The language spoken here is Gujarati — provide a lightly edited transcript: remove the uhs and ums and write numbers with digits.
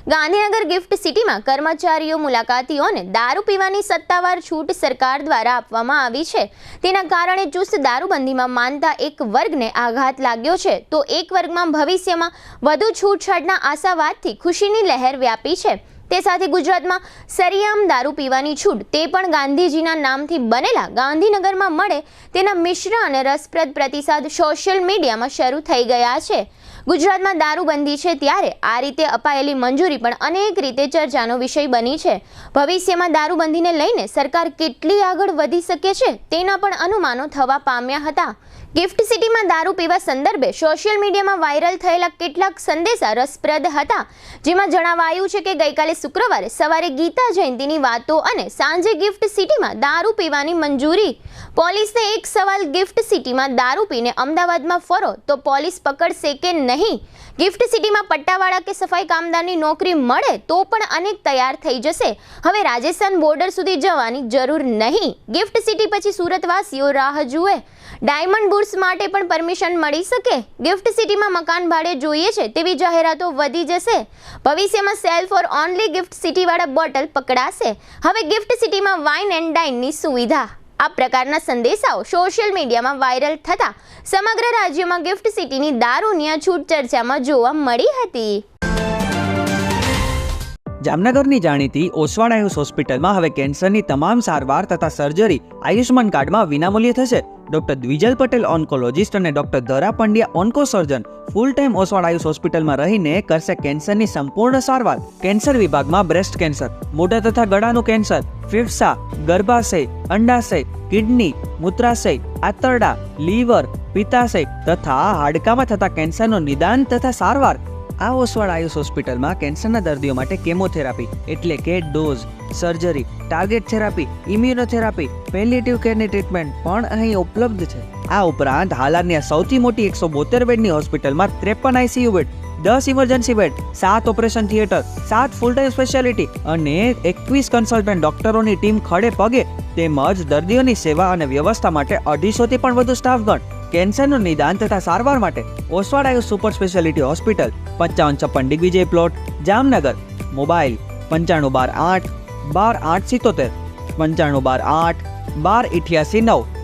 ગાંધીનગર ગિફ્ટ સિટીમાં કર્મચારીઓ મુલાકાતીઓને દારૂ પીવાની સત્તાવાર છૂટ સરકાર દ્વારા આપવામાં આવી છે. તેના કારણે ચુસ્ત દારૂબંધીમાં માનતા એક વર્ગને આઘાત લાગ્યો છે, તો એક વર્ગમાં ભવિષ્યમાં વધુ છૂટછાટના આશાવાદથી ખુશીની લહેર વ્યાપી છે. તે સાથે ગુજરાતમાં સરિયામ દારૂ પીવાની છૂટ, તે પણ ગાંધીજીના નામથી બનેલા ગાંધીનગરમાં મળે તેના મિશ્ર અને રસપ્રદ પ્રતિસાદ સોશિયલ મીડિયામાં શરૂ થઈ ગયા છે. ગુજરાતમાં દારૂબંધી છે ત્યારે આ રીતે અપાયેલી મંજૂરી પણ અનેક રીતે ચર્ચાનો વિષય બની છે. ભવિષ્યમાં દારૂબંધીને લઈને સરકાર કેટલી આગળ વધી શકે છે તેના પણ અનુમાનો થવા પામ્યા હતા. ગિફ્ટ સિટીમાં દારૂ પીવા સંદર્ભે સોશિયલ મીડિયામાં વાયરલ થયેલા કેટલાક સંદેશા રસપ્રદ હતા, જેમાં જણાવાયું છે કે ગઈકાલે શુક્રવારે સવારે ગીતા જયંતિની વાતો અને સાંજે ગિફ્ટ સિટીમાં દારૂ પીવાની મંજૂરી. પોલીસને એક સવાલ, ગિફ્ટ સિટીમાં દારૂ પીને અમદાવાદમાં ફરો તો પોલીસ પકડશે કે નહીં? ગિફ્ટ સિટીમાં પટ્ટાવાળા કે સફાઈ કામદારની નોકરી મળે તો પણ અનેક તૈયાર થઈ જશે. હવે રાજસ્થાન બોર્ડર સુધી જવાની જરૂર નહીં. ગિફ્ટ સિટી પછી સુરતવાસીઓ રાહ જુએ. ડાયમંડ બુર્સ માટે પણ પરમિશન મળી શકે. ગિફ્ટ સિટીમાં મકાન ભાડે જોઈએ છે તેવી જાહેરાતો વધી જશે. ભવિષ્યમાં સેલ ફોર ઓનલી ગિફ્ટ સિટીવાળા બોટલ પકડાશે. હવે ગિફ્ટ સિટીમાં વાઇન એન્ડ ડાઇનની સુવિધા. આ પ્રકારના સંદેશાઓ સોશિયલ મીડિયામાં વાયરલ થતા સમગ્ર રાજ્યમાં ગિફ્ટ સિટીની દારૂની છૂટ ચર્ચામાં જોવા મળી હતી. જામનગરની જાણીતી ઓસવાડ આયુષ હોસ્પિટલમાં હવે કેન્સરની તમામ સારવાર તથા સર્જરી આયુષ્માન કાર્ડમાં વિનામૂલ્યે થશે. ડોક્ટર દ્વિજલ પટેલ ઓન્કોલોજીસ્ટ અને ડોક્ટર ધરા પંડ્યા ઓન્કોસર્જન ફૂલ ટાઈમ ઓસવાડ આયુષ હોસ્પિટલમાં રહીને કરશે કેન્સરની સંપૂર્ણ સારવાર. કેન્સર વિભાગમાં બ્રેસ્ટ કેન્સર, મોઢા તથા ગળાનું કેન્સર, ફેફસા, ગર્ભાશય, અંડાશય, કિડની, મૂત્રાશય, આંતરડા, લીવર, પિત્તાશય તથા હાડકામાં થતા કેન્સરનું નિદાન તથા સારવાર. આ ઓસવાડ આયુષ હોસ્પિટલમાં કેન્સરના દર્દીઓ માટે કેમોથેરાપી એટલે કે dose, surgery, target therapy, immunotherapy, palliative કેરની ટ્રીટમેન્ટ પણ અહીં ઉપલબ્ધ છે. આ ઉપરાંત હાલારની આ સૌથી મોટી 172 બેડની હોસ્પિટલમાં 53 ICU bed, 10 emergency bed, 7 operation theatre, 7 full time speciality અને 21 કન્સલ્ટન્ટ ડોક્ટરોની ટીમ ખડે પગે તેમજ દર્દીઓની સેવા અને વ્યવસ્થા માટે 250થી પણ વધુ સ્ટાફગણ. કેન્સરનું નિદાન તથા સારવાર માટે Oswal Ayush super speciality hospital, 5556 Digvijay plot, Jamnagar. Mobile 9512 8 12877, 9512 8 12889.